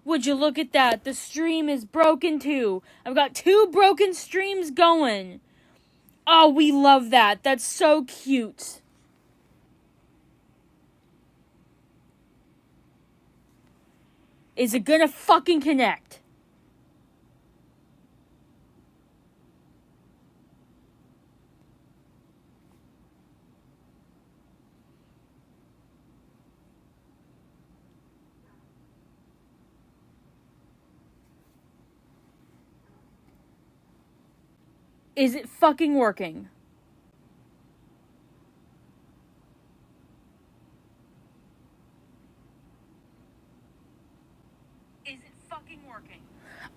Would you look at that? The stream is broken too. I've got 2 broken streams going. Oh, we love that. That's so cute. Is it gonna fucking connect? Is it fucking working? Is it fucking working?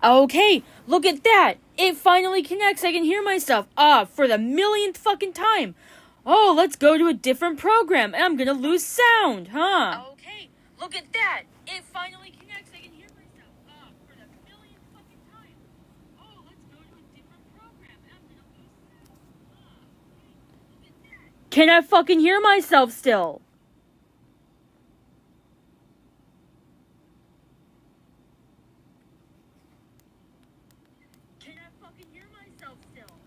Okay, look at that. It finally connects. I can hear myself. For the millionth fucking time. Oh, let's go to a different program. And I'm gonna lose sound, huh? Okay, look at that. It finally connects. I can hear myself. For the millionth fucking time. Oh, let's go to a different program. And I'm gonna lose sound. Okay, look at that. Can I fucking hear myself still? Can I fucking hear myself still?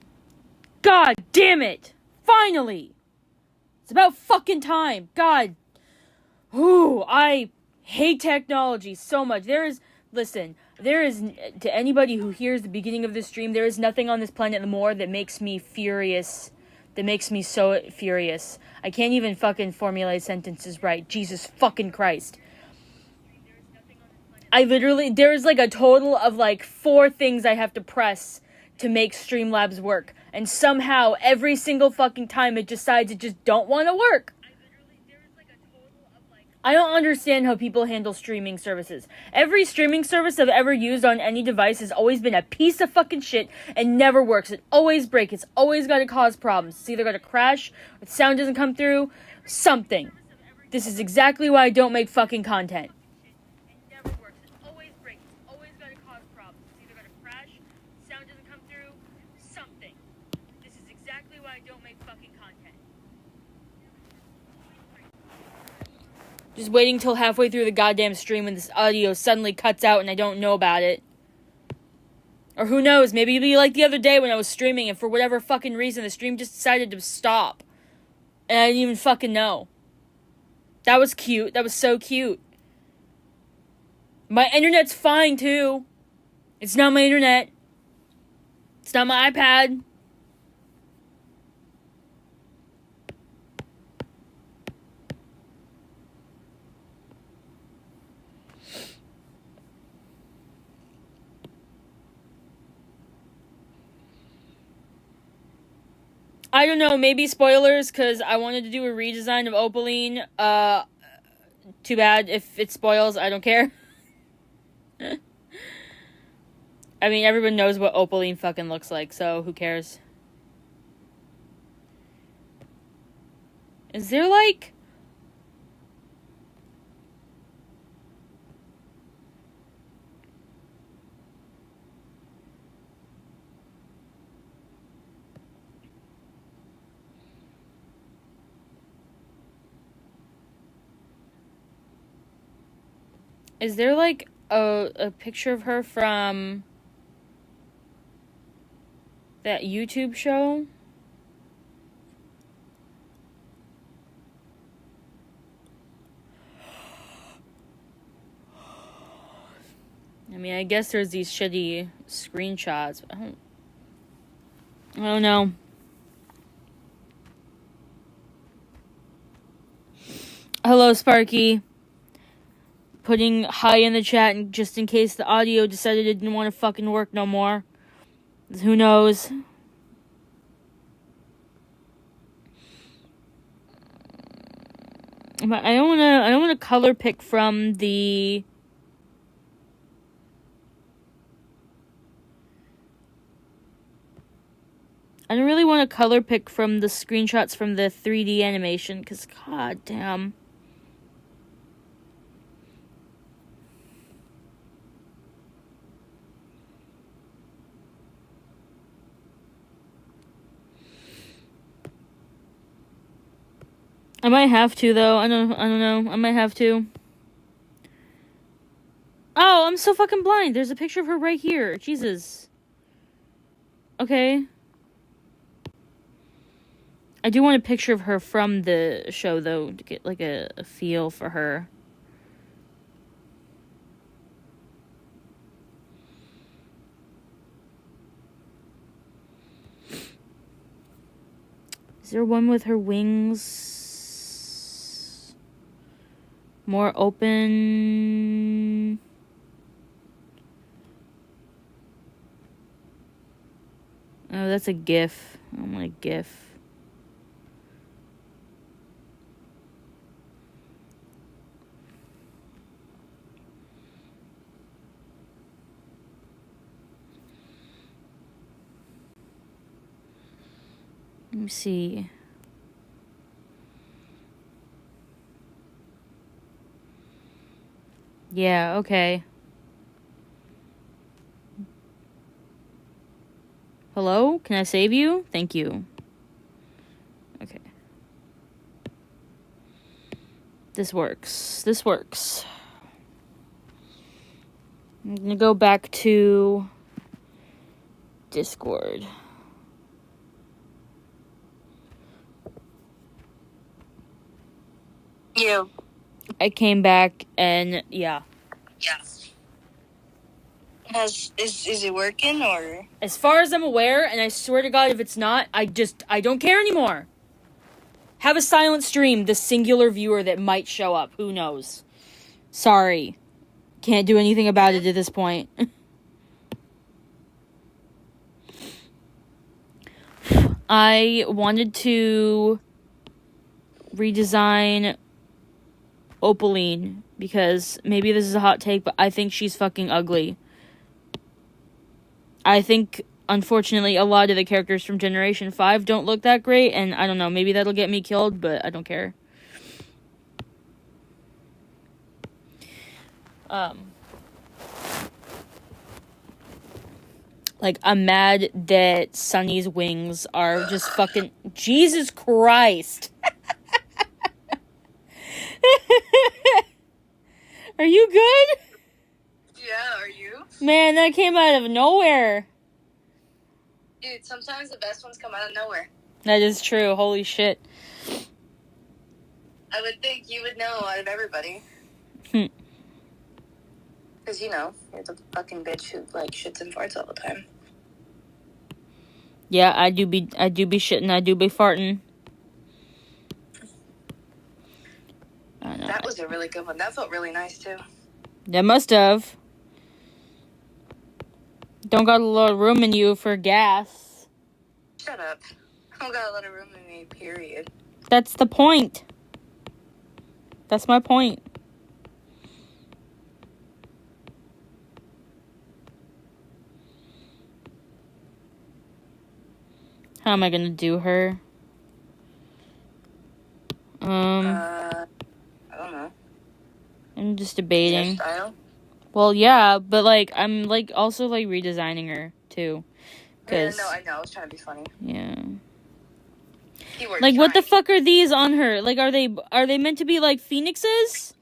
God damn it! Finally! It's about fucking time. God. Ooh, I hate technology so much. Listen, to anybody who hears the beginning of this stream, there is nothing on this planet more that makes me furious. That makes me so furious. I can't even fucking formulate sentences right. Jesus fucking Christ. There's like a total of like 4 things I have to press to make Streamlabs work. And somehow, every single fucking time it decides it just don't want to work. I don't understand how people handle streaming services. Every streaming service I've ever used on any device has always been a piece of fucking shit and never works. It always breaks. It's always got to cause problems. It's either got to crash, or the sound doesn't come through, something. This is exactly why I don't make fucking content. Just waiting till halfway through the goddamn stream when this audio suddenly cuts out and I don't know about it. Or who knows, maybe it'll be like the other day when I was streaming and for whatever fucking reason the stream just decided to stop. And I didn't even fucking know. That was cute. That was so cute. My internet's fine too. It's not my internet. It's not my iPad. I don't know, maybe spoilers, because I wanted to do a redesign of Opaline. Too bad if it spoils, I don't care. I mean, everyone knows what Opaline fucking looks like, so who cares? Is there, like... Is there, like, a picture of her from that YouTube show? I mean, I guess there's these shitty screenshots. I don't know. Hello, Sparky. Putting hi in the chat just in case the audio decided it didn't want to fucking work no more. Who knows? But I don't wanna color pick from the... I don't really want to color pick from the screenshots from the 3D animation, because god damn. I might have to, though. I don't know. I might have to. Oh, I'm so fucking blind. There's a picture of her right here. Jesus. Okay. I do want a picture of her from the show, though, to get, like, a feel for her. Is there one with her wings more open? Oh, that's a GIF. I don't want a GIF. Let me see. Yeah, okay. Hello? Can I save you? Thank you. Okay. This works. This works. I'm gonna go back to Discord. You. I came back and yeah. Yeah. Is it working or? As far as I'm aware, and I swear to God if it's not, I don't care anymore. Have a silent stream, the singular viewer that might show up. Who knows? Sorry. Can't do anything about it at this point. I wanted to redesign Opaline because maybe this is a hot take, but I think she's fucking ugly. I think, unfortunately, a lot of the characters from Generation 5 don't look that great, and I don't know, maybe that'll get me killed, but I don't care. Like, I'm mad that Sunny's wings are just fucking... Jesus Christ! Are you good? Yeah, are you? Man, that came out of nowhere. Dude, sometimes the best ones come out of nowhere. That is true. Holy shit. I would think you would know out of everybody. Because, you know, you're the fucking bitch who, like, shits and farts all the time. Yeah, I do be shitting, I do be farting. I know. That was a really good one. That felt really nice, too. That must have. Don't got a lot of room in you for gas. Shut up. I don't got a lot of room in me, period. That's the point. That's my point. How am I gonna do her? I don't know. I'm just debating. Hairstyle? Well, yeah, but, like, I'm, like, also, like, redesigning her, too. Yeah, no, I know. I was trying to be funny. Yeah. Keyword Like, trying. what the fuck are these on her? Like, are they meant to be, like, phoenixes?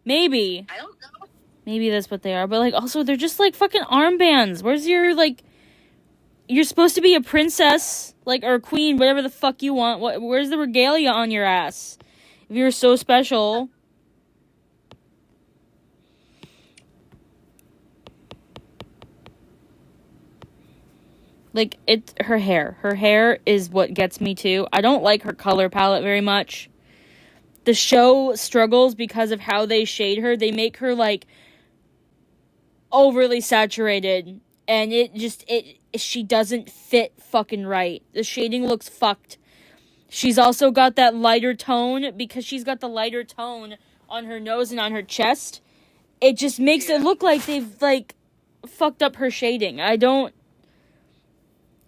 Maybe. I don't know. Maybe that's what they are. But, like, also, they're just, like, fucking armbands. Where's your, like... You're supposed to be a princess, like, or a queen, whatever the fuck you want. Where's the regalia on your ass? If you're so special... Like, it's her hair. Her hair is what gets me, too. I don't like her color palette very much. The show struggles because of how they shade her. They make her, like, overly saturated. And she doesn't fit fucking right. The shading looks fucked. She's also got that lighter tone. Because she's got the lighter tone on her nose and on her chest. It just makes it look like they've, like, fucked up her shading.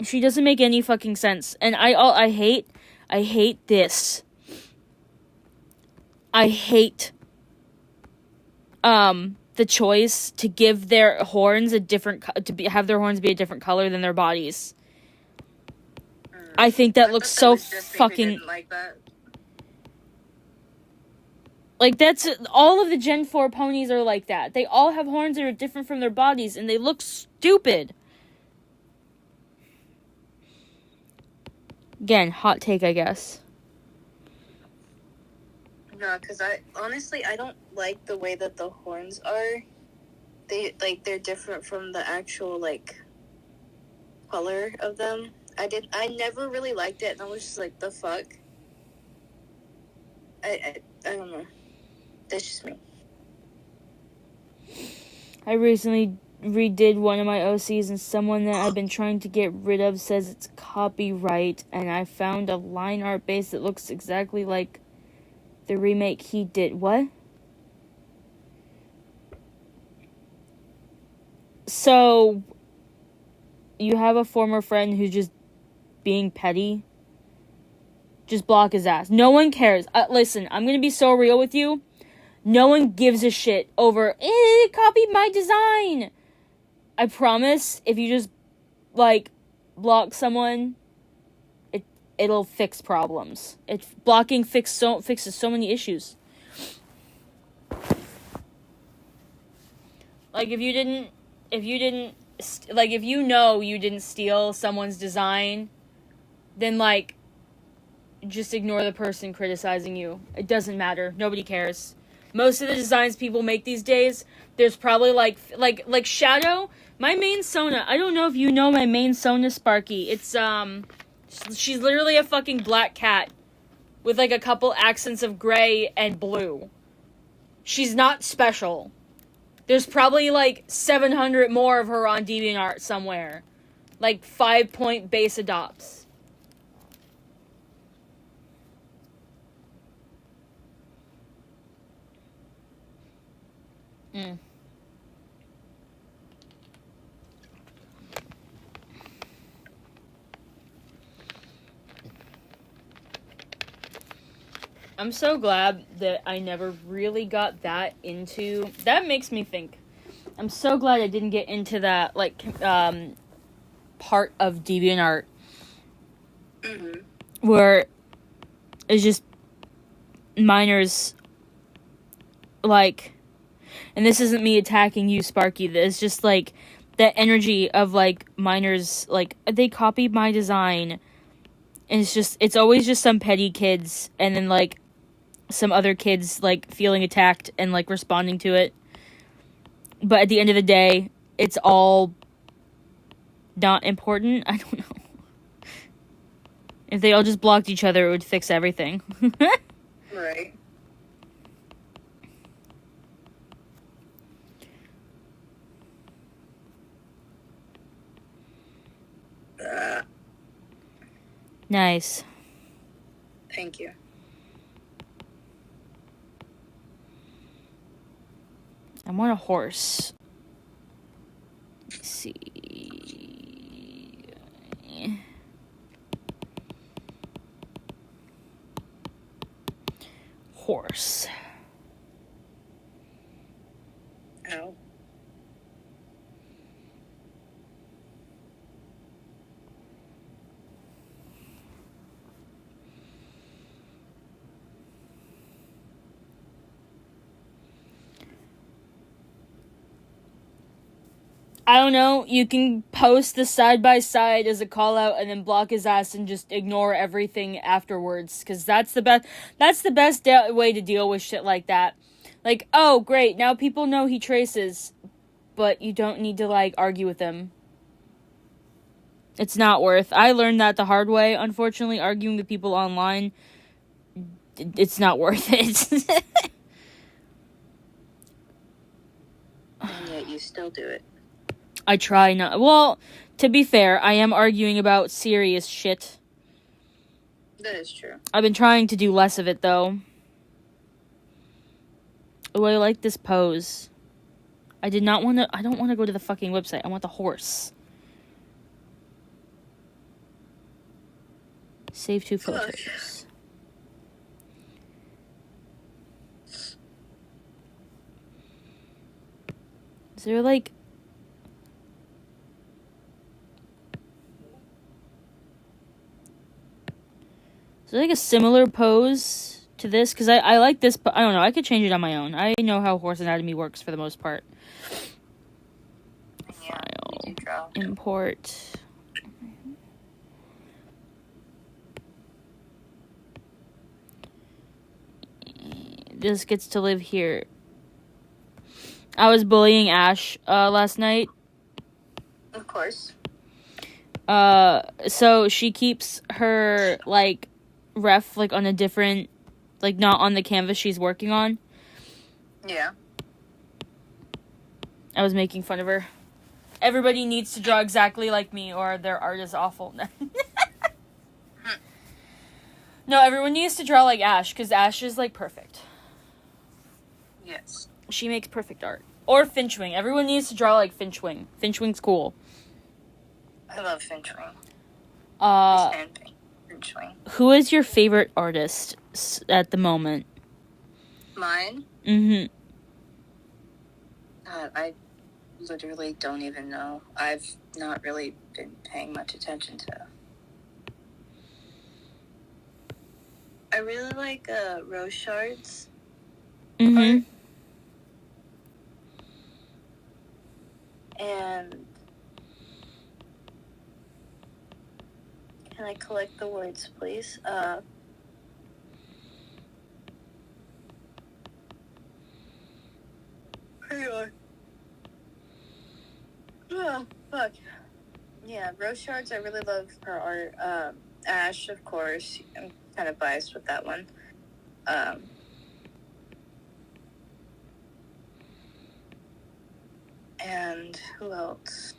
She doesn't make any fucking sense. And I hate this. I hate the choice to give their horns have their horns be a different color than their bodies. I think that looks so fucking... Like that. Like, that's... All of the Gen 4 ponies are like that. They all have horns that are different from their bodies, and they look stupid. Again, hot take, I guess. No, because I don't like the way that the horns are. They're different from the actual, like, color of them. I never really liked it, and I was just like, the fuck? I don't know. That's just me. I recently redid one of my OCs, and someone that I've been trying to get rid of says it's copyright, and I found a line art base that looks exactly like the remake he did. What? So, you have a former friend who's just being petty? Just block his ass. No one cares. Listen, I'm gonna be so real with you. No one gives a shit over, it copied my design. I promise, if you just, like, block someone, it'll fix problems. Blocking fixes so many issues. Like, if you know you didn't steal someone's design, then, like, just ignore the person criticizing you. It doesn't matter. Nobody cares. Most of the designs people make these days, there's probably, like Shadow, my main Sona. I don't know if you know my main Sona, Sparky. It's, she's literally a fucking black cat with, like, a couple accents of gray and blue. She's not special. There's probably, like, 700 more of her on DeviantArt somewhere. Like, 5-point base adopts. I'm so glad that I never really got that into... That makes me think. I'm so glad I didn't get into that, like, part of DeviantArt. Mm-hmm. Where it's just minors, like... And this isn't me attacking you, Sparky. It's just, like, that energy of, like, minors, like, they copied my design. And it's always just some petty kids. And then, like, some other kids, like, feeling attacked and, like, responding to it. But at the end of the day, it's all not important. I don't know. If they all just blocked each other, it would fix everything. Right. Nice. Thank you. I want a horse. Let's see. Horse. Ow. I don't know, you can post the side-by-side as a call-out and then block his ass and just ignore everything afterwards, because that's the best way to deal with shit like that. Like, oh, great, now people know he traces, but you don't need to, like, argue with him. It's not worth. I learned that the hard way, unfortunately, arguing with people online, it's not worth it. And yet you still do it. I try not. Well, to be fair, I am arguing about serious shit. That is true. I've been trying to do less of it, though. Oh, I like this pose. I don't want to go to the fucking website. I want the horse. Save 2 photos. Is there, like... Is there, like, a similar pose to this because I like this, but I don't know. I could change it on my own. I know how horse anatomy works for the most part. Yeah, File. you do draw. Import. This gets to live here. I was bullying Ash last night. Of course. So she keeps her like ref like on a different, like not on the canvas she's working on. Yeah. I was making fun of her. Everybody needs to draw exactly like me or their art is awful. No, everyone needs to draw like Ash because Ash is like perfect. Yes. She makes perfect art. Or Finchwing. Everyone needs to draw like Finchwing. Finchwing's cool. I love Finchwing. Finchwing. Who is your favorite artist at the moment? Mine? Mm-hmm. God, I literally don't even know. I've not really been paying much attention to. I really like Rochard's. Mm-hmm. And can I collect the words, please? Here you are. Oh, fuck. Yeah, Rochard's, I really love her art. Ash, of course. I'm kind of biased with that one. And who else?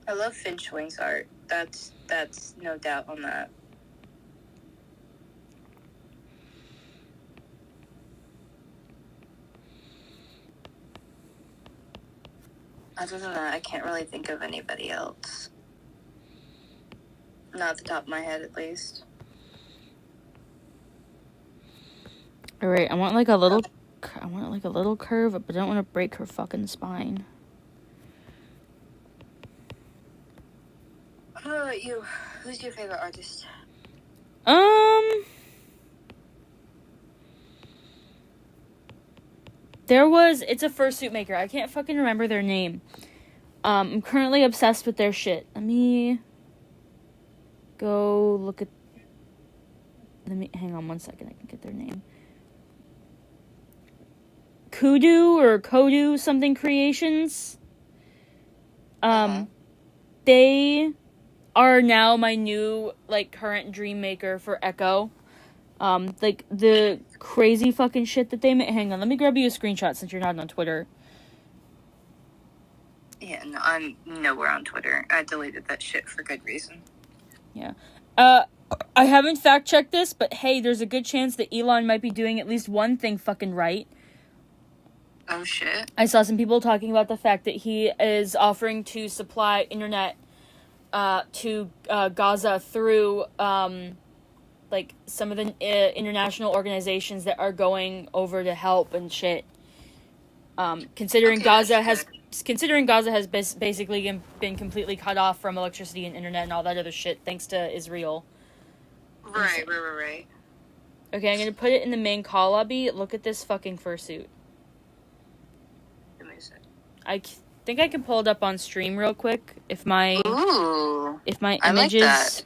I love Finchwing's art. That's no doubt on that. Other than that, I can't really think of anybody else. Not at the top of my head, at least. All right, I want like a little curve, but I don't want to break her fucking spine. How about you? Who's your favorite artist? It's a fursuit maker. I can't fucking remember their name. I'm currently obsessed with their shit. Let me go look at. Hang on 1 second. I can get their name. Kodu something creations. They are now my new like current dream maker for Echo. Like the crazy fucking shit that they make. Hang on, let me grab you a screenshot since you're not on Twitter. Yeah, no, I'm nowhere on Twitter. I deleted that shit for good reason. Yeah. I haven't fact checked this, but hey, there's a good chance that Elon might be doing at least one thing fucking right. Oh shit. I saw some people talking about the fact that he is offering to supply internet to Gaza through like some of the international organizations that are going over to help and shit. Considering Gaza has basically been completely cut off from electricity and internet and all that other shit thanks to Israel. Right. Okay, I'm gonna put it in the main call lobby. Look at this fucking fursuit. Amazing. I think I can pull it up on stream real quick if my images. I like that.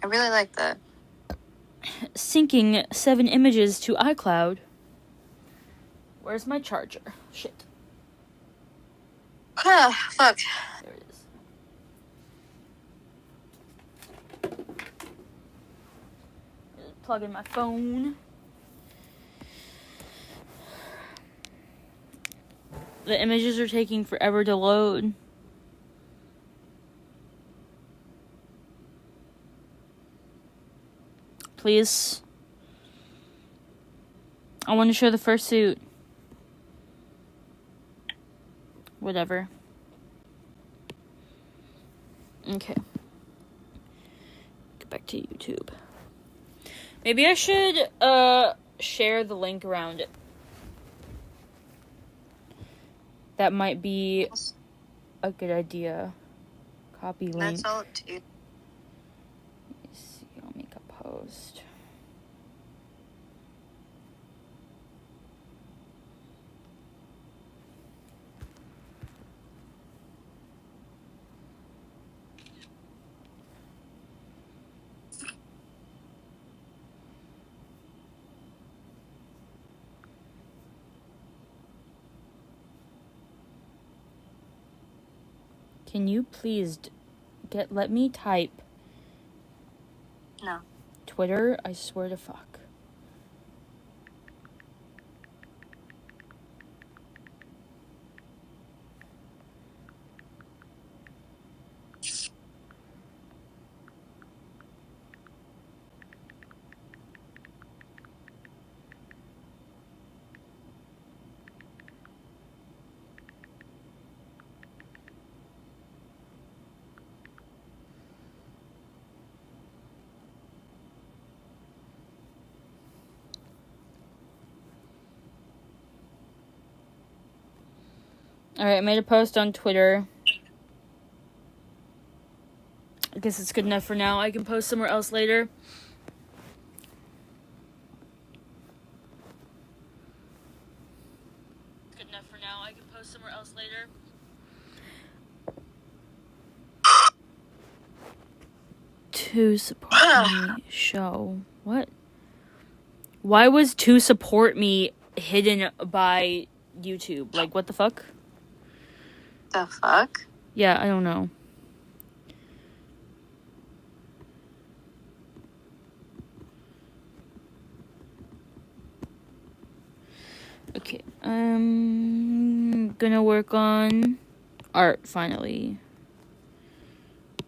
I really like that. Syncing 7 images to iCloud. Where's my charger? Shit. Ah, fuck. There it is. Plug in my phone. The images are taking forever to load. Please. I want to show the fursuit. Whatever. Okay. Get back to YouTube. Maybe I should share the link around it. That might be a good idea. Copy link. That's all it takes. Let me see. I'll make a post. Can you please let me type? No. Twitter, I swear to fuck. Alright, I made a post on Twitter. I guess it's good enough for now. I can post somewhere else later. Good enough for now. I can post somewhere else later. To support me show. What? Why was to support me hidden by YouTube? Like, what the fuck? The fuck? Yeah, I don't know. Okay, I'm gonna work on art finally.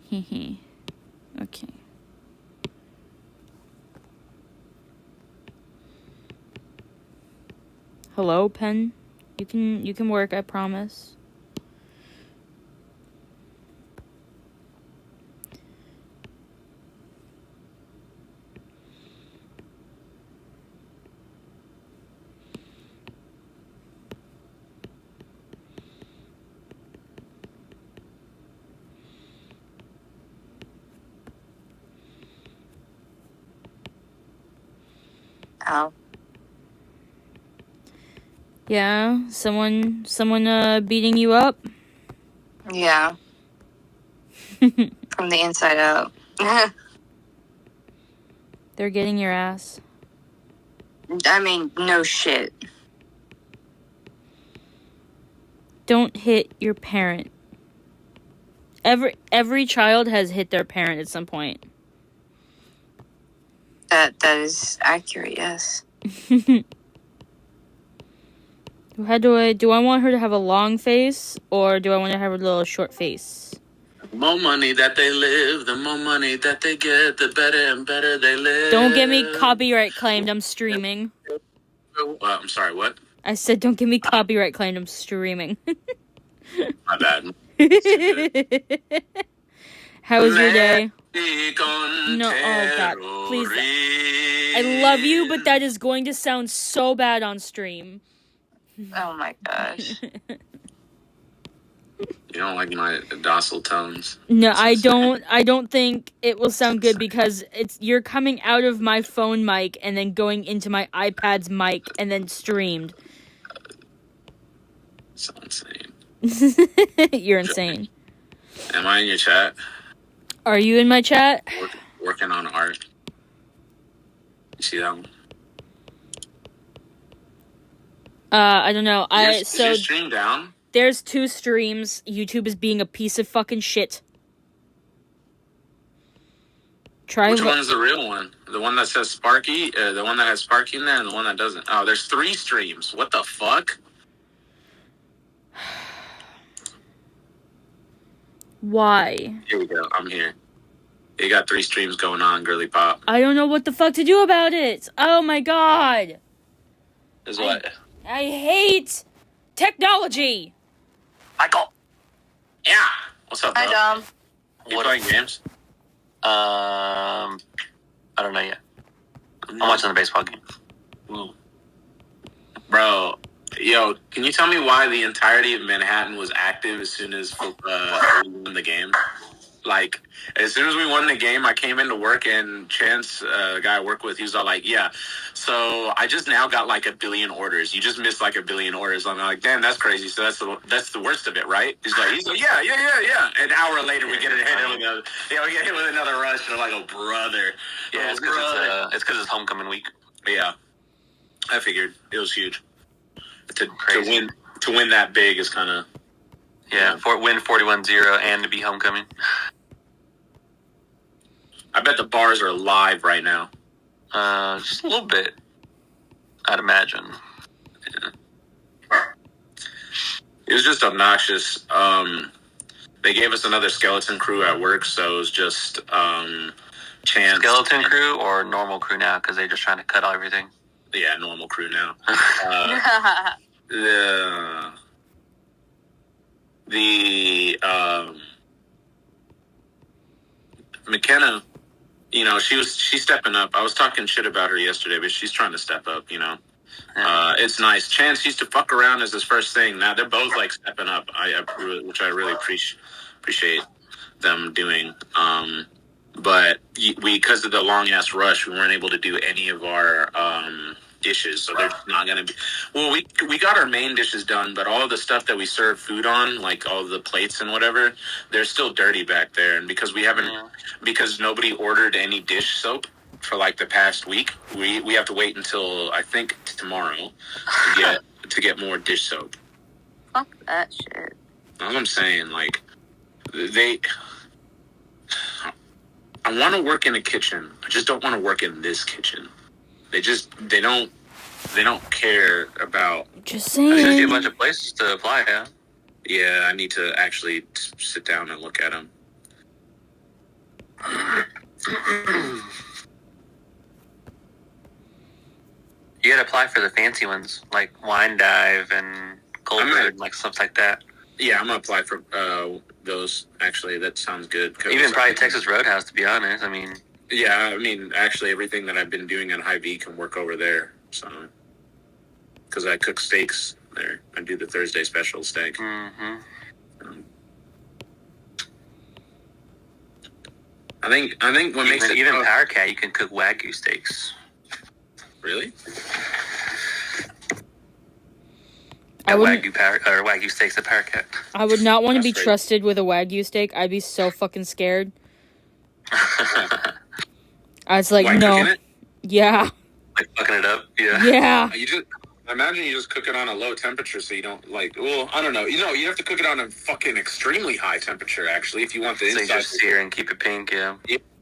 Hehe. Okay. Hello, pen. You can work, I promise. Ow. Yeah, someone beating you up? Yeah. From the inside out. They're getting your ass. I mean, no shit. Don't hit your parent. Every child has hit their parent at some point. That is accurate, yes. How do I want her to have a long face, or do I want to have a little short face? The more money that they live, the more money that they get, the better and better they live. Don't get me copyright claimed, I'm streaming. I'm sorry, what? I said don't get me copyright claimed, I'm streaming. My bad. How was your day? No, oh god, please. I love you, but that is going to sound so bad on stream. Oh my gosh. You don't like my docile tones? No, I don't think it will sound good because you're coming out of my phone mic and then going into my iPad's mic and then streamed. So insane. You're insane. Am I in your chat? Are you in my chat? Working on art. You see that one? I don't know. Is your stream down? There's 2 streams. YouTube is being a piece of fucking shit. Which one is the real one? The one that says Sparky? The one that has Sparky in there and the one that doesn't? Oh, there's 3 streams. What the fuck? Why? Here we go. I'm here. You got 3 streams going on, Girly Pop. I don't know what the fuck to do about it. Oh my god. Is what? I hate technology. Michael. Yeah. What's up, bro? Hi, Dom. You playing games? I don't know yet. I'm watching the baseball game. Ooh. Bro, Yo, can you tell me why the entirety of Manhattan was active as soon as we won the game? Like, as soon as we won the game, I came into work and Chance, the guy I work with, he was all like, yeah, so I just now got like 1 billion orders. You just missed like 1 billion orders. I'm like, damn, that's crazy. So that's the worst of it, right? He's like, yeah. An hour later, we get hit with another rush. And I'm like, oh, brother. Yeah, it's because it's homecoming week. Yeah. I figured it was huge. To win that big is kind of... Yeah, win 41-0 and to be homecoming. I bet the bars are live right now. Just a little bit, I'd imagine. Yeah. It was just obnoxious. They gave us another skeleton crew at work, so it was just Chance. Skeleton crew or normal crew now, because they're just trying to cut everything? Yeah, normal crew now. McKenna, she's stepping up. I was talking shit about her yesterday, but she's trying to step up, It's nice. Chance used to fuck around as his first thing. Now they're both like stepping up, which I really appreciate them doing. But because of the long ass rush, we weren't able to do any of our dishes, so they're not going to be... Well, we got our main dishes done, but all of the stuff that we serve food on, like all the plates and whatever, they're still dirty back there. And because because nobody ordered any dish soap for like the past week, we have to wait until I think tomorrow to get more dish soap. Fuck that shit. All I'm saying, like, I want to work in a kitchen. I just don't want to work in this kitchen. They don't care about... Just I think there's saying. a bunch of places to apply, yeah. Yeah, I need to actually sit down and look at them. You gotta apply for the fancy ones, like Wine Dive and Goldberg, like stuff like that. Yeah, I'm going to apply for those, actually. That sounds good. Even probably Texas Roadhouse, to be honest. I mean... Yeah, I mean, actually, everything that I've been doing at Hy-Vee can work over there. So, because I cook steaks there. I do the Thursday special steak. Mm-hmm. I think what makes it... Even Power Cat, you can cook Wagyu steaks. Really? Wagyu steaks at Power Cat. I would not want to be That's trusted with a Wagyu steak. I'd be so fucking scared. I was like, Cooking no. it? Yeah. Like fucking it up, yeah. Yeah. Imagine you just cook it on a low temperature so you don't, like... Well, I don't know. You have to cook it on a fucking extremely high temperature, actually, if you want the So you inside... just sear and keep it pink, yeah.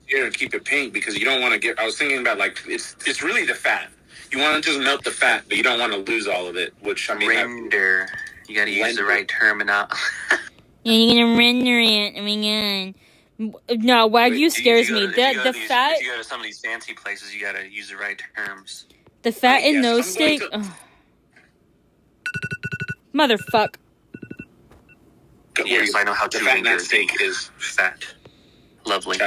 Sear and keep it pink, because you don't want to get... I was thinking about, like, it's really the fat. You want to just melt the fat, but you don't want to lose all of it, which, I mean... Render. You gotta use the right terminology. Yeah, you're gonna render it. Oh my god. No, Wagyu scares me. The fat... If you go to some of these fancy places, you gotta use the right terms. The fat in Yes, those I'm steaks... going Motherfuck. Yes, I know how the to fat in render that steak is... fat. Lovely.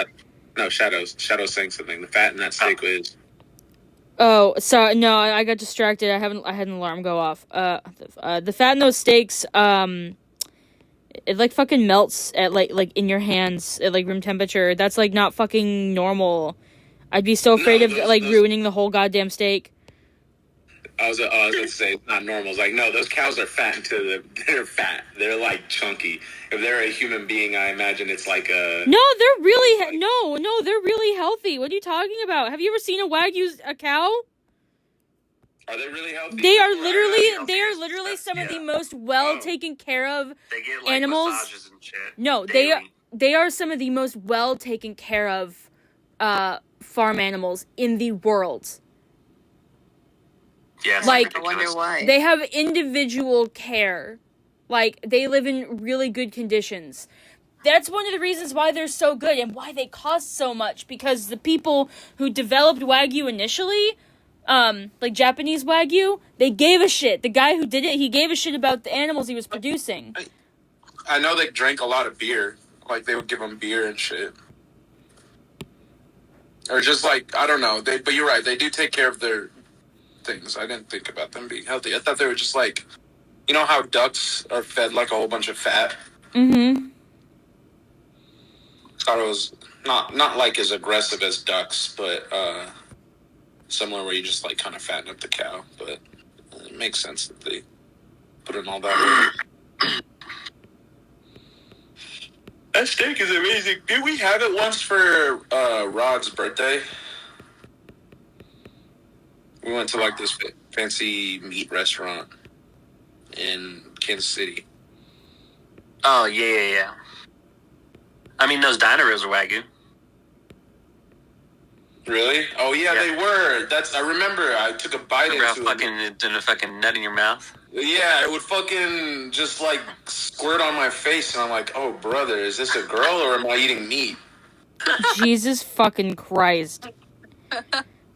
Shadow's saying something. The fat in that steak is... Oh, sorry. No, I got distracted. I had an alarm go off. The fat in those steaks, it like fucking melts at like in your hands at like room temperature. That's like not fucking normal. I'd be so afraid of ruining the whole goddamn steak. I was gonna say it's not normal. It's like, no, those cows are fat they're fat. They're like chunky. If they're a human being, I imagine it's like a... No, they're really no, they're really healthy. What are you talking about? Have you ever seen a cow? Are they really healthy? They are literally some of the most well taken care of They get like animals. massages and shit. No, daily. they are some of the most well taken care of farm animals in the world. Yeah, it's Like, I wonder why. They have individual care. Like, they live in really good conditions. That's one of the reasons why they're so good and why they cost so much, because the people who developed Wagyu initially, like Japanese Wagyu, they gave a shit. The guy who did it, he gave a shit about the animals he was producing. I know they drank a lot of beer. Like, they would give them beer and shit. Or just like, I don't know. But you're right. They do take care of their things. I didn't think about them being healthy. I thought they were just like, you know how ducks are fed like a whole bunch of fat? Mm-hmm. Thought it was not like as aggressive as ducks, but somewhere where you just like kind of fatten up the cow. But it makes sense that they put in all that work. That steak is amazing. Did we have it once for Rod's birthday? We went to like this fancy meat restaurant in Kansas City. Oh, yeah. I mean, those dino ribs are Wagyu. Really? Oh yeah, Yeah. they were. I remember. I took a bite Remember how into fucking it. did a fucking nut in your mouth? Yeah, it would fucking just like squirt on my face, and I'm like, oh brother, is this a girl or am I eating meat? Jesus fucking Christ. No,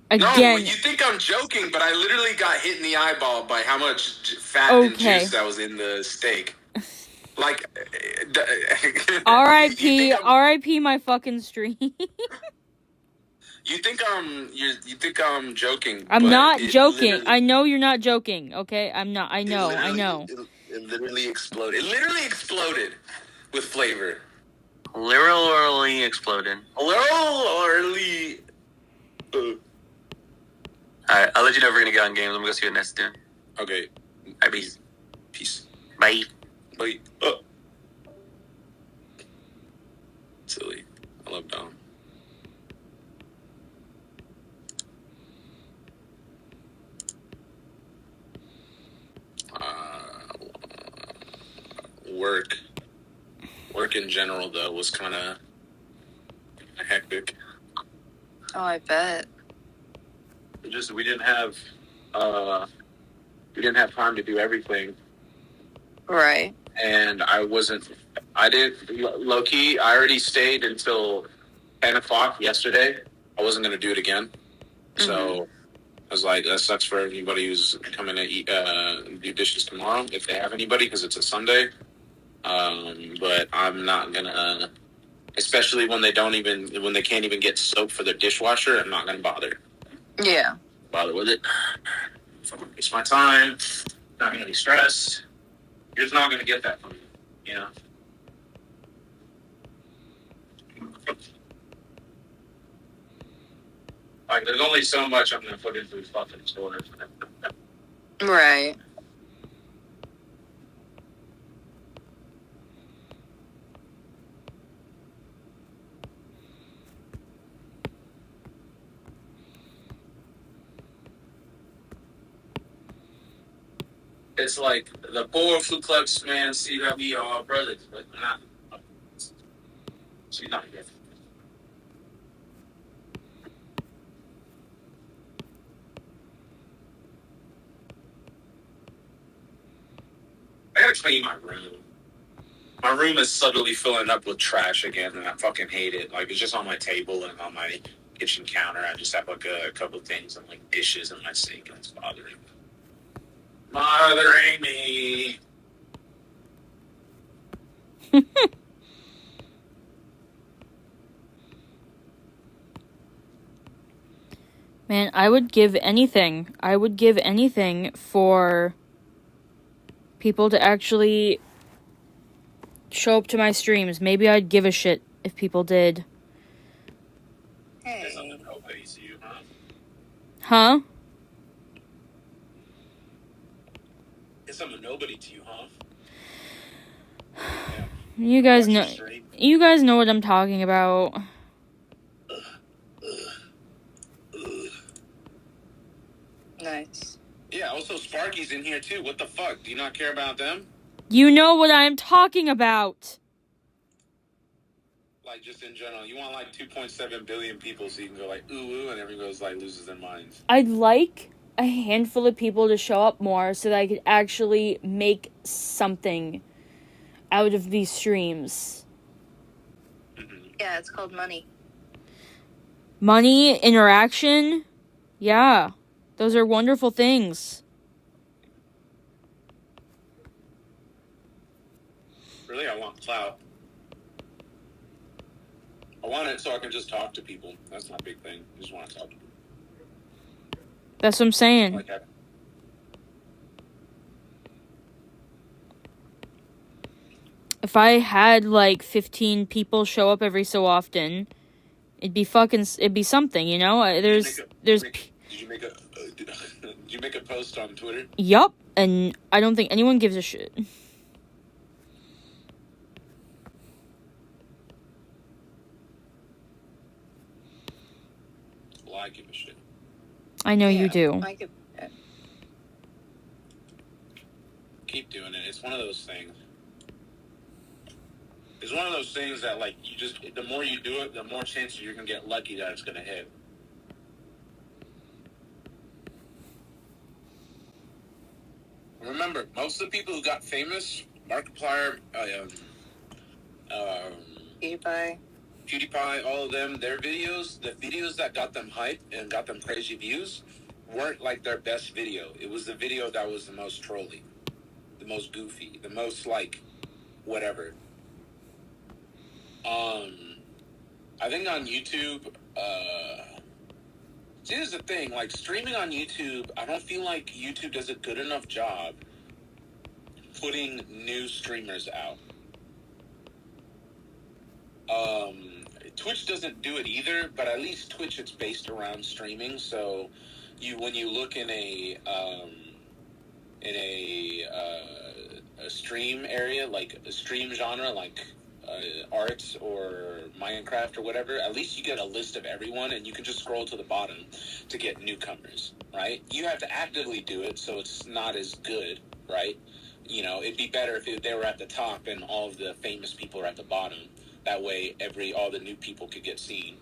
Again. you think I'm joking, but I literally got hit in the eyeball by how much fat and Okay. juice that was in the steak. Like, R.I.P. R.I.P. my fucking stream. You think I'm joking? I'm but not it joking. literally- I know you're not joking, okay? I'm not. I know. It literally exploded. It literally exploded with flavor. Literally exploded. Literally. Alright, I'll let you know if we're gonna get on games. I'm gonna go see what Nets doing. Okay. Alright, peace. Peace. Bye. Bye. Silly. I love Dom. Work in general though was kind of hectic. Oh, I bet. We didn't have time to do everything, Right. and I didn't low key. I already stayed until 10 o'clock yesterday. I wasn't gonna do it again, so I was like, that sucks for anybody who's coming to eat do dishes tomorrow if they have anybody because it's a Sunday. But I'm not gonna, especially when they can't even get soap for their dishwasher. I'm not gonna bother Yeah. with it. Fucking waste my time. Not gonna be stressed. You're just not gonna get that from me, you know. Like, there's only so much I'm gonna put into these fucking stores. Right. It's like the poor Ku Klux man see that we are brothers, but not. She's not here. I gotta clean my room. My room is subtly filling up with trash again, and I fucking hate it. Like, it's just on my table and on my kitchen counter. I just have like a couple of things and like dishes in my sink, and it's bothering me. Man, I would give anything. I would give anything for people to actually show up to my streams. Maybe I'd give a shit if people did. Hey. There's something nobody to you, huh? Huh? It's something nobody to you, huh? Yeah. You guys Watch know. it straight. You guys know what I'm talking about. Nice. Yeah, also Sparky's in here too. What the fuck? Do you not care about them? You know what I'm talking about. Like, just in general, you want like 2.7 billion people so you can go like ooh ooh, and everyone goes like loses their minds. I'd like a handful of people to show up more so that I could actually make something out of these streams. Yeah, it's called money. Money, interaction, yeah, those are wonderful things. Really, I want clout. I want it so I can just talk to people. That's my big thing. I just want to talk to people. That's what I'm saying. Like, if I had like 15 people show up every so often, it'd be something, you know? Did you make a post on Twitter? Yup, and I don't think anyone gives a shit. Well, I give a shit. I know you do. I could, Keep doing it. It's one of those things. It's one of those things that, like, the more you do it, the more chances you're going to get lucky that it's going to hit. Remember, most of the people who got famous, Markiplier, PewDiePie, all of them, their videos, the videos that got them hype and got them crazy views, weren't like their best video. It was the video that was the most trolly, the most goofy, the most, like, whatever. I think on YouTube, see, here's the thing, like, streaming on YouTube, I don't feel like YouTube does a good enough job putting new streamers out. Twitch doesn't do it either, but at least Twitch, it's based around streaming, so when you look in a stream area, like a stream genre, like arts or Minecraft or whatever, at least you get a list of everyone and you can just scroll to the bottom to get newcomers, right? You have to actively do it, so it's not as good, right? You know, it'd be better if they were at the top and all of the famous people are at the bottom. That way all the new people could get seen.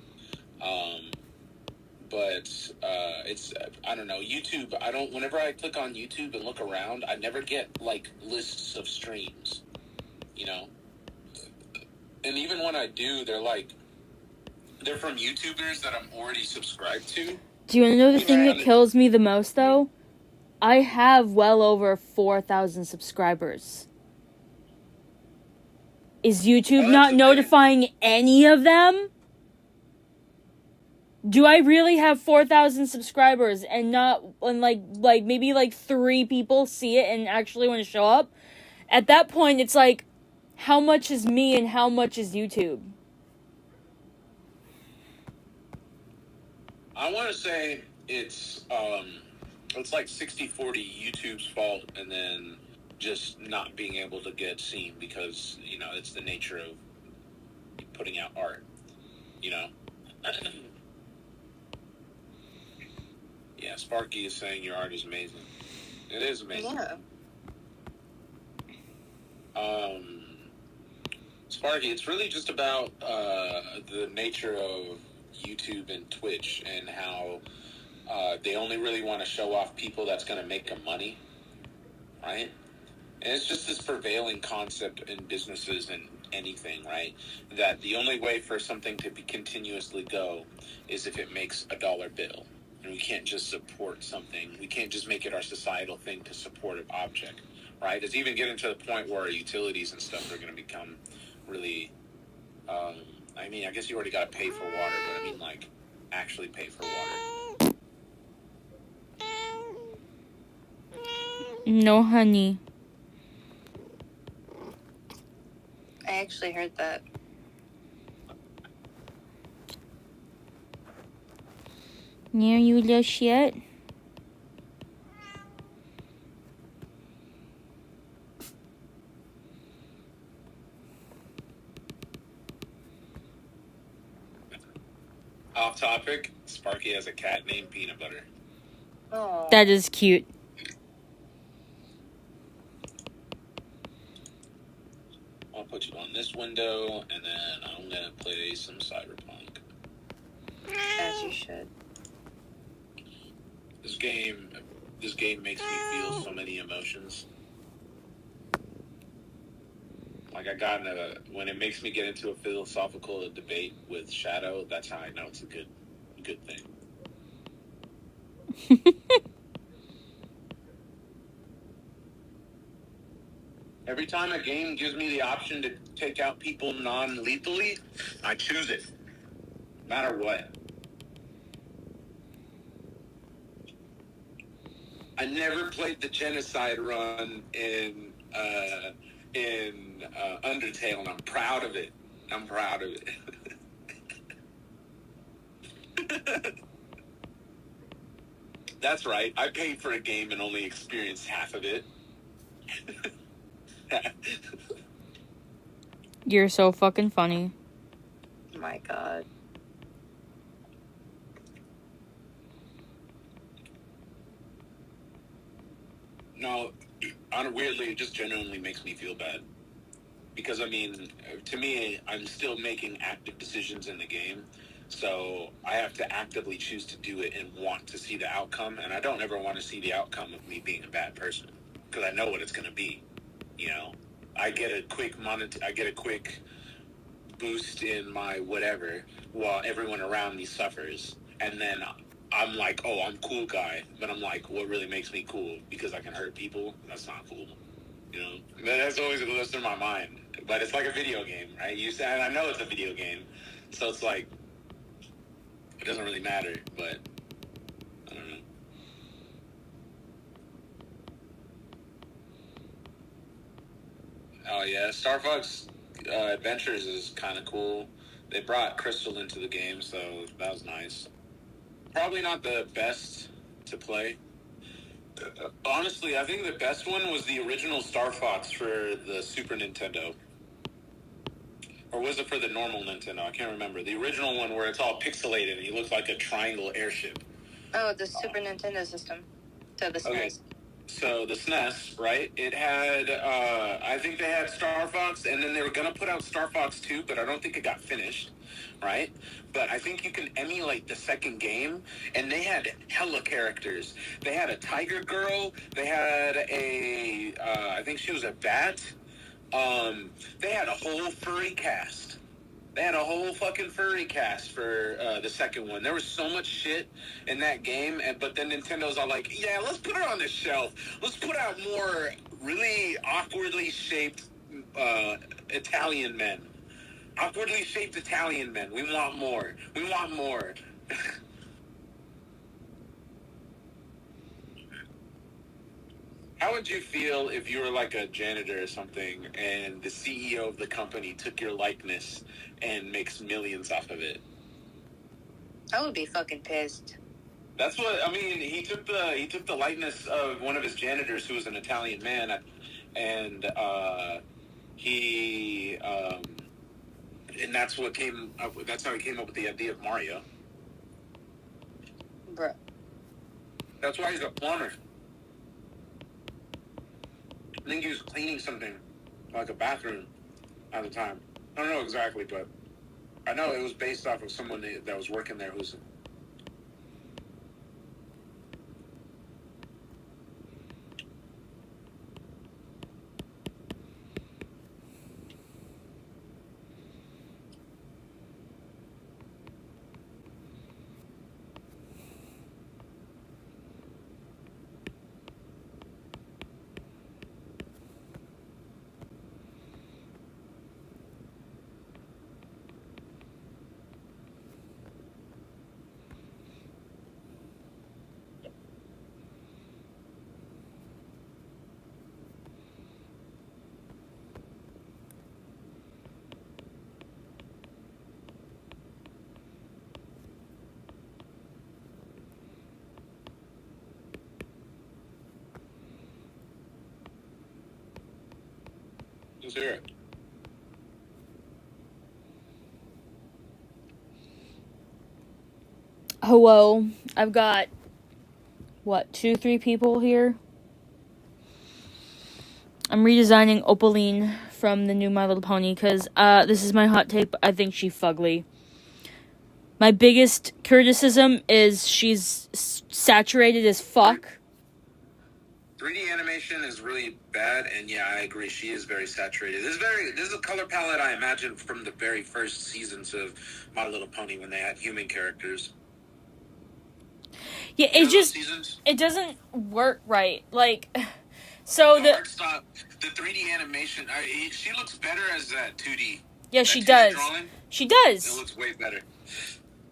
But it's, I don't know, YouTube, whenever I click on YouTube and look around, I never get, like, lists of streams, you know? And even when I do, they're from YouTubers that I'm already subscribed to. Do you want to know the thing that kills me the most, though? I have well over 4,000 subscribers. Is YouTube not notifying any of them? Do I really have 4,000 subscribers and maybe like 3 people see it and actually want to show up? At that point, it's like, how much is me and how much is YouTube? I want to say it's like 60-40 YouTube's fault, and then just not being able to get seen because, you know, it's the nature of putting out art, you know? Yeah, Sparky is saying your art is amazing. It is amazing. Yeah. Sparky, it's really just about the nature of YouTube and Twitch and how they only really want to show off people that's going to make them money, right? And it's just this prevailing concept in businesses and anything, right? That the only way for something to continuously go is if it makes a dollar bill. And we can't just support something. We can't just make it our societal thing to support an object, right? It's even getting to the point where utilities and stuff are going to become really, I mean, I guess you already got to pay for water, but I mean, like, actually pay for water. No, honey. I actually heard that. Yeah, you little shit. Off topic, Sparky has a cat named Peanut Butter. Oh. That is cute. I'll put you on this window, and then I'm going to play some Cyberpunk. As you should. This game makes me feel so many emotions. Like, when it makes me get into a philosophical debate with Shadow, that's how I know it's a good thing. Every time a game gives me the option to take out people non-lethally, I choose it. No matter what. I never played the genocide run in in Undertale, and I'm proud of it. I'm proud of it. That's right. I paid for a game and only experienced half of it. You're so fucking funny. My God. No, weirdly, it just genuinely makes me feel bad. Because, I mean, to me, I'm still making active decisions in the game. So I have to actively choose to do it and want to see the outcome. And I don't ever want to see the outcome of me being a bad person. Because I know what it's going to be. You know? I get a quick boost in my whatever while everyone around me suffers. And then I'm like, oh, I'm cool guy. But I'm like, what really makes me cool? Because I can hurt people? That's not cool. You know? That's always goes through my mind. But it's like a video game, right? You say, I know it's a video game. So it's like, it doesn't really matter. But, I don't know. Oh, yeah. Star Fox Adventures is kind of cool. They brought Crystal into the game, so that was nice. Probably not the best to play. Honestly, I think the best one was the original Star Fox for the Super Nintendo. Or was it for the normal Nintendo? I can't remember. The original one where it's all pixelated and he looks like a triangle airship. Oh, the Super Nintendo system. So the SNES. Okay. So the SNES, right? It had, I think they had Star Fox, and then they were going to put out Star Fox 2, but I don't think it got finished, right? But I think you can emulate the second game, and they had hella characters. They had a tiger girl. They had I think she was a bat. They had a whole furry cast. They had a whole fucking furry cast for the second one. There was so much shit in that game, but then Nintendo's all like, yeah, let's put it on the shelf. Let's put out more really awkwardly shaped Italian men. Awkwardly shaped Italian men. We want more. We want more. How would you feel if you were like a janitor or something and the CEO of the company took your likeness and makes millions off of it? I would be fucking pissed. That's what I mean. He took the likeness of one of his janitors who was an Italian man, and and that's what came up. That's how he came up with the idea of Mario. Bruh. That's why he's a plumber. I think he was cleaning something, like a bathroom, at the time. I don't know exactly, but I know it was based off of someone that was working there who's... Let's hear it. Hello, I've got, 2-3 people here? I'm redesigning Opaline from the new My Little Pony, because, this is my hot take, but I think she's fugly. My biggest criticism is she's saturated as fuck. 3D animation is really bad, and yeah, I agree. She is very saturated. This is a color palette I imagine from the very first seasons of My Little Pony when they had human characters. Yeah, it doesn't work right. Like, so the art style, the 3D animation, she looks better as that 2D. Yeah, she does. Drawing, she does. It looks way better.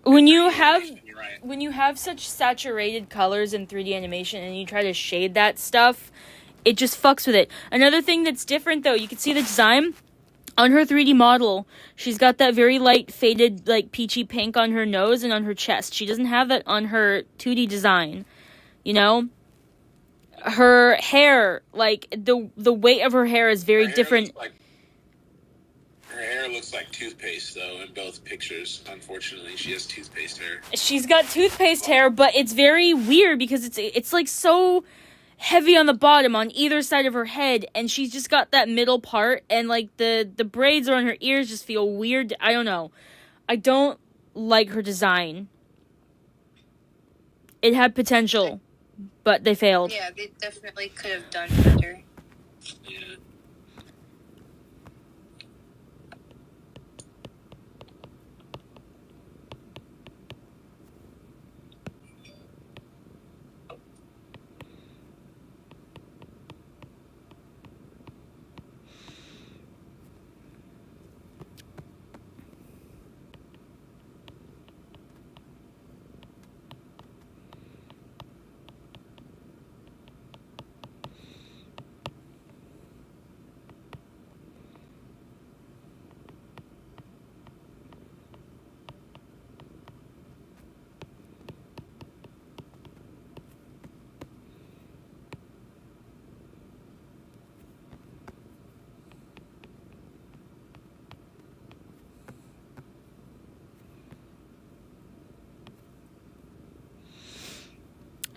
When you have right. when you have such saturated colors in 3D animation and you try to shade that stuff, it just fucks with it. Another thing that's different, though, you can see the design on her 3D model. She's got that very light faded, like, peachy pink on her nose and on her chest. She doesn't have that on her 2D design, you know? Her hair, like, the weight of her hair is very different. Her hair looks like toothpaste, though, in both pictures. Unfortunately, she has toothpaste hair. She's got toothpaste hair, but it's very weird because it's like so heavy on the bottom on either side of her head, and she's just got that middle part, and like the braids on her ears just feel weird. I don't know. I don't like her design. It had potential, but they failed. Yeah, they definitely could have done better. Yeah.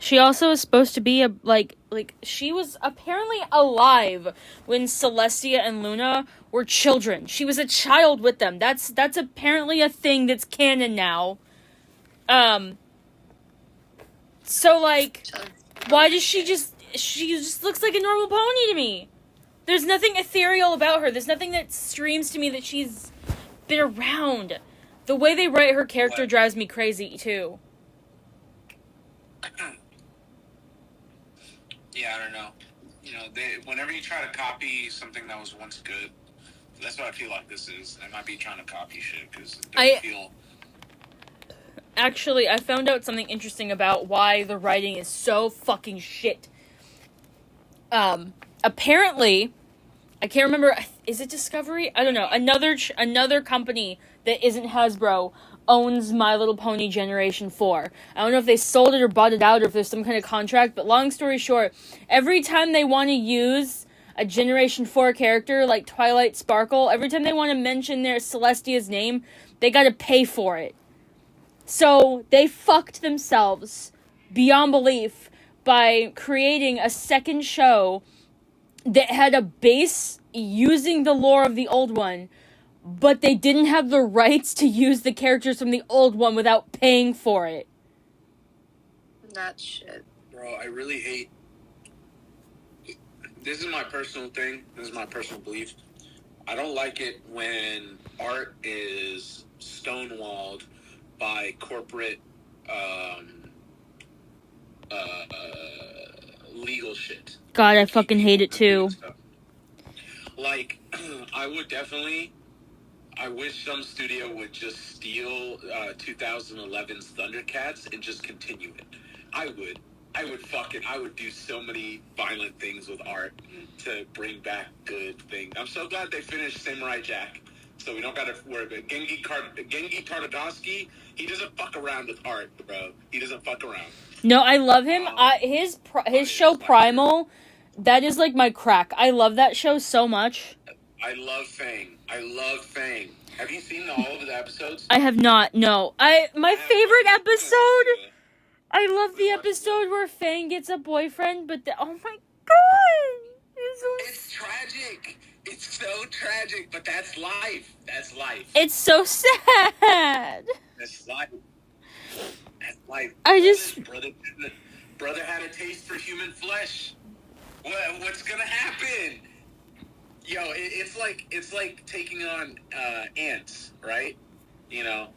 She also is supposed to be like she was apparently alive when Celestia and Luna were children. She was a child with them. That's apparently a thing that's canon now. So like, why does she just looks like a normal pony to me? There's nothing ethereal about her. There's nothing that screams to me that she's been around. The way they write her character drives me crazy too. Yeah, I don't know. You know, whenever you try to copy something that was once good, that's what I feel like this is. I might be trying to copy shit because it doesn't feel... Actually, I found out something interesting about why the writing is so fucking shit. Apparently, I can't remember, is it Discovery? I don't know. Another company that isn't Hasbro owns My Little Pony Generation 4. I don't know if they sold it or bought it out or if there's some kind of contract, but long story short, every time they want to use a Generation 4 character like Twilight Sparkle, every time they want to mention their Celestia's name, they gotta pay for it. So they fucked themselves beyond belief by creating a second show that had a base using the lore of the old one, but they didn't have the rights to use the characters from the old one without paying for it. That shit. Bro, I really hate... This is my personal thing. This is my personal belief. I don't like it when art is stonewalled by corporate legal shit. God, I fucking hate it too. Like, I wish some studio would just steal 2011's Thundercats and just continue it. I would do so many violent things with art to bring back good things. I'm so glad they finished Samurai Jack, so we don't gotta worry about Gengi Tartakovsky. He doesn't fuck around with art, bro. He doesn't fuck around. No, I love him. His show Primal, that is like my crack. I love that show so much. I love Fang. Have you seen all of the episodes? I have not. No. My favorite episode. I love the episode where Fang gets a boyfriend, but oh my god, it's tragic. It's so tragic, but that's life. That's life. It's so sad. That's life. That's life. Brother had a taste for human flesh. What's gonna happen? Yo, it's like taking on ants, right? You know,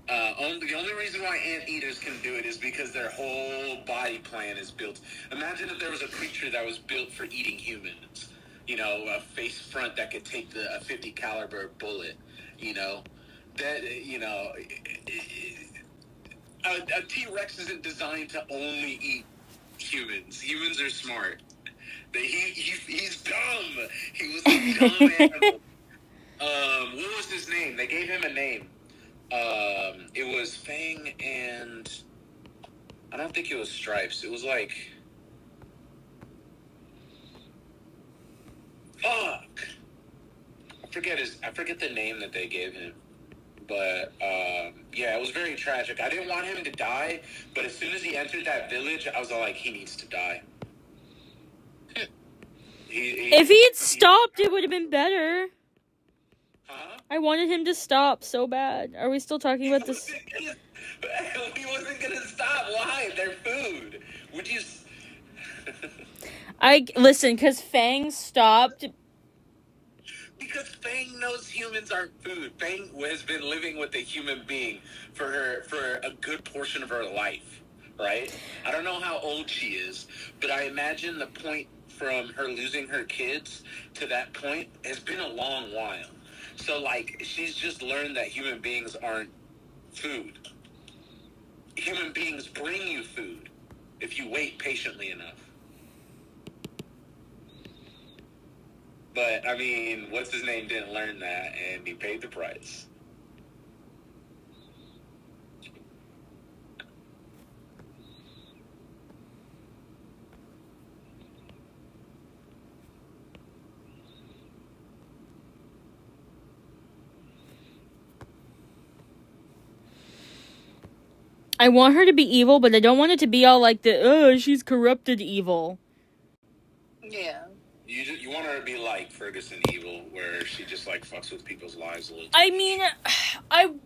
the only reason why anteaters can do it is because their whole body plan is built. Imagine if there was a creature that was built for eating humans. You know, a face front that could take a 50 caliber bullet. You know, a T-Rex isn't designed to only eat humans. Humans are smart. He's dumb. He was a dumb animal. What was his name? They gave him a name. It was Fang and I don't think it was Stripes. It was like fuck. I forget the name that they gave him. But yeah, it was very tragic. I didn't want him to die, but as soon as he entered that village, I was all like, he needs to die. If he had stopped, it would have been better. Huh? I wanted him to stop so bad. Are we still talking about this? He wasn't gonna stop. Why? They're food. Would you? Listen, because Fang stopped. Because Fang knows humans aren't food. Fang has been living with a human being for a good portion of her life, right? I don't know how old she is, but I imagine the point from her losing her kids to that point has been a long while. So, like, she's just learned that human beings aren't food. Human beings bring you food if you wait patiently enough. But, I mean, what's his name didn't learn that, and he paid the price. I want her to be evil, but I don't want it to be all like she's corrupted evil. Yeah. You want her to be like Ferguson evil, where she just like fucks with people's lives a little. I mean, I'm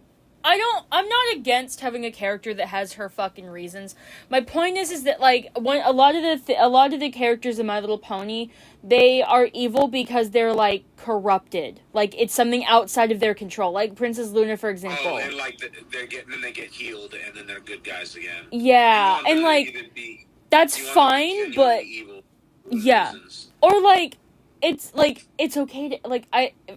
not against having a character that has her fucking reasons. My point is that like a lot of the characters in My Little Pony, they are evil because they're like corrupted. Like it's something outside of their control. Like Princess Luna, for example. Oh, and like they get healed, and then they're good guys again. Yeah, and like that's fine, but yeah. Reasons. Or like it's okay to like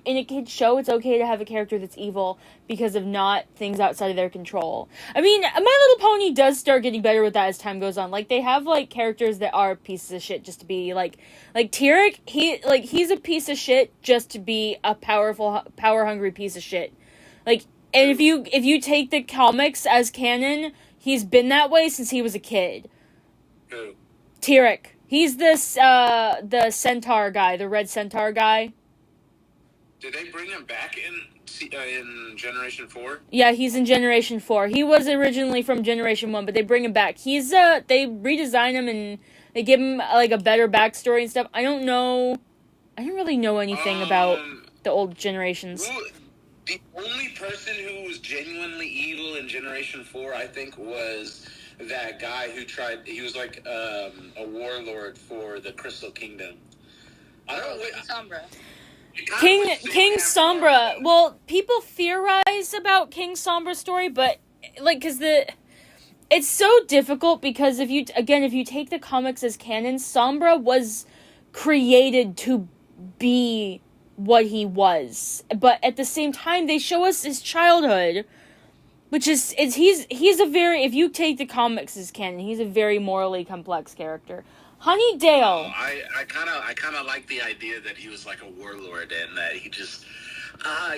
in a kid's show it's okay to have a character that's evil because of not things outside of their control. I mean, My Little Pony does start getting better with that as time goes on. Like they have like characters that are pieces of shit just to be like Tyrek, he's a piece of shit just to be a power hungry piece of shit. Like, and if you take the comics as canon, he's been that way since he was a kid. Who? Tyrek. He's the centaur guy, the red centaur guy. Did they bring him back in Generation 4? Yeah, he's in Generation 4. He was originally from Generation 1, but they bring him back. They redesign him and they give him like a better backstory and stuff. I don't really know anything about the old generations. The only person who was genuinely evil in Generation 4, I think, was that guy he was like a warlord for the Crystal Kingdom. Sombra. King Sombra. Well, people theorize about King Sombra's story, but like it's so difficult because if you take the comics as canon, Sombra was created to be what he was, but at the same time they show us his childhood. Which he's a very, if you take the comics as canon, he's a very morally complex character. Honey Dale. I kind of like the idea that he was like a warlord and that he just,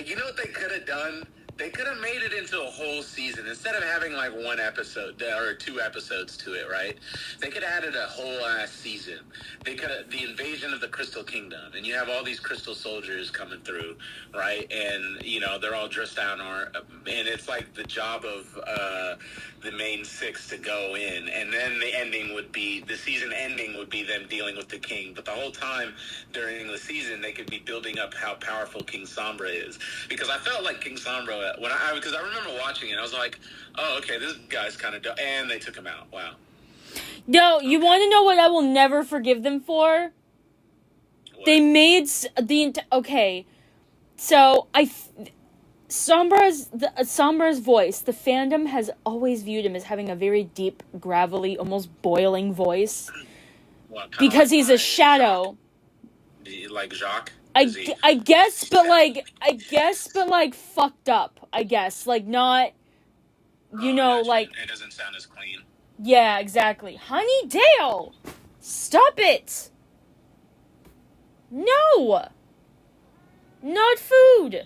you know what they could have done? They could have made it into a whole season instead of having like one episode or 2 episodes to it, right? They could have added a whole ass season. They could have the invasion of the Crystal Kingdom, and you have all these crystal soldiers coming through, right? And you know they're all dressed down, and it's like the job of the main 6 to go in, and then the season ending would be them dealing with the king. But the whole time during the season, they could be building up how powerful King Sombra is, because I felt like King Sombra. Because I remember watching it, I was like, "Oh, okay, this guy's kind of dumb," and they took him out. Wow. No, you want to know what I will never forgive them for? What? They made okay. So Sombra's voice. The fandom has always viewed him as having a very deep, gravelly, almost boiling voice because he's a shadow. Like Jacques. I guess, but like fucked up. I guess, like not, like it doesn't sound as clean. Yeah, exactly. Honey Dale, stop it. No! Not food!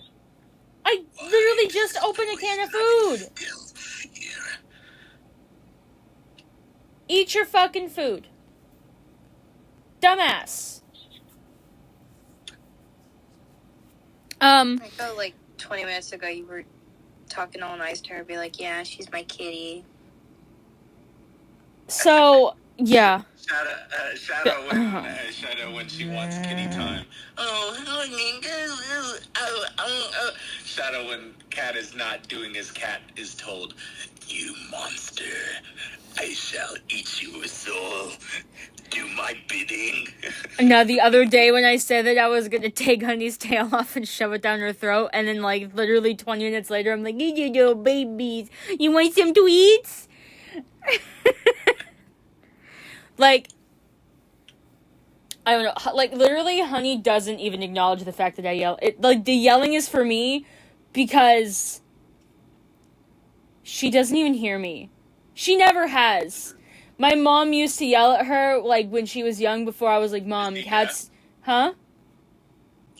I literally just opened a can of food! Eat your fucking food. Dumbass. I felt like 20 minutes ago you were talking all nice to her, be like, yeah, she's my kitty. So, yeah. Shadow when she wants kitty time. Oh, Shadow when Cat is not doing as Cat is told. You monster, I shall eat your soul. Do my bidding. Now, the other day when I said that I was gonna take Honey's tail off and shove it down her throat, and then, like, literally 20 minutes later, I'm like, you little babies, you want some to eat? Like, I don't know, like, literally, Honey doesn't even acknowledge the fact that I yell. Like, the yelling is for me because she doesn't even hear me. She never has. My mom used to yell at her, like, when she was young, before I was like, Mom, Cat's... Huh?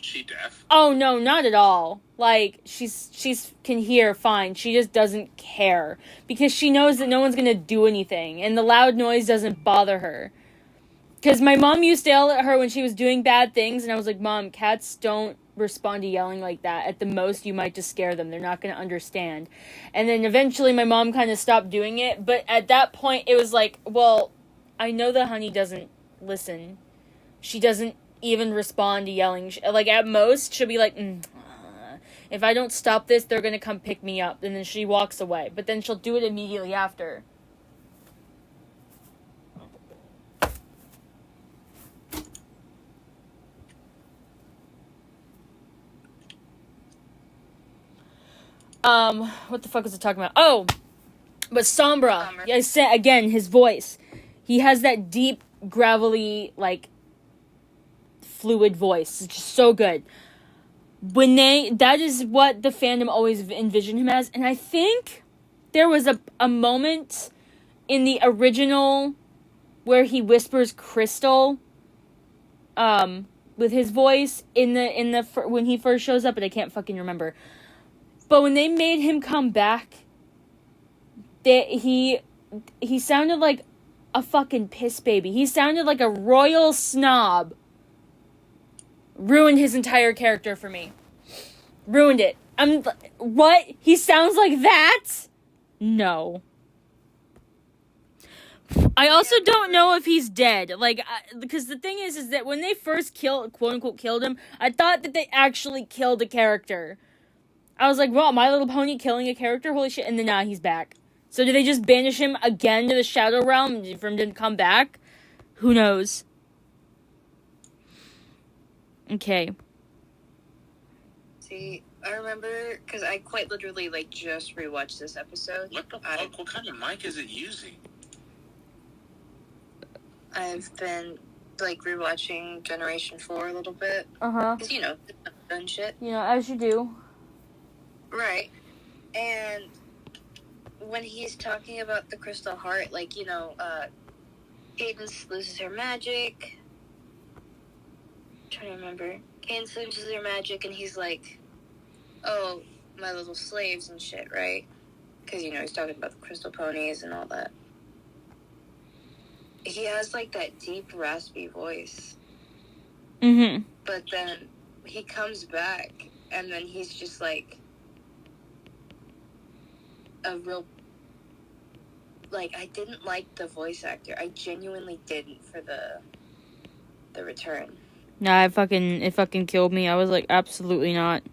She deaf? Oh, no, not at all. Like, she's can hear fine. She just doesn't care. Because she knows that no one's gonna do anything. And the loud noise doesn't bother her. Because my mom used to yell at her when she was doing bad things, and I was like, Mom, cats don't respond to yelling like that. At the most, you might just scare them. They're not going to understand. And then eventually my mom kind of stopped doing it, but at that point it was like, well, I know that Honey doesn't listen. She doesn't even respond to yelling. Like, at most, she'll be like, if I don't stop this, they're going to come pick me up. And then she walks away. But then she'll do it immediately after. What the fuck was I talking about? Oh, but Sombra. Yeah, I said, again, his voice. He has that deep, gravelly, like, fluid voice. It's just so good. That is what the fandom always envisioned him as. And I think there was a moment in the original where he whispers Crystal, with his voice when he first shows up, but I can't fucking remember. But when they made him come back, he sounded like a fucking piss baby. He sounded like a royal snob. Ruined his entire character for me. Ruined it. What? He sounds like that? No. I also don't know if he's dead. Like, because the thing is that when they first quote-unquote killed him, I thought that they actually killed a character. I was like, wow, My Little Pony killing a character? Holy shit. And then now he's back. So did they just banish him again to the Shadow Realm for him to come back? Who knows? Okay. See, I remember, because I quite literally, like, just rewatched this episode. What the fuck? What kind of mic is it using? I've been, like, rewatching Generation 4 a little bit. Uh-huh. Because, you know, done shit. You know, as you do. Right. And when he's talking about the Crystal Heart, like, you know, Cadence loses her magic. I'm trying to remember. Cadence loses her magic, and he's like, oh, my little slaves and shit, right? Because, you know, he's talking about the crystal ponies and all that. He has, like, that deep, raspy voice. Mm-hmm. But then he comes back, and then he's just, like, a real, like, I didn't like the voice actor. I genuinely didn't for the return. Nah, it fucking killed me. I was like, absolutely not.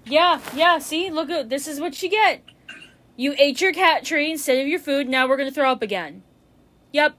Yeah, see? Look, this is what you get. You ate your cat tree instead of your food, now we're gonna throw up again. Yep.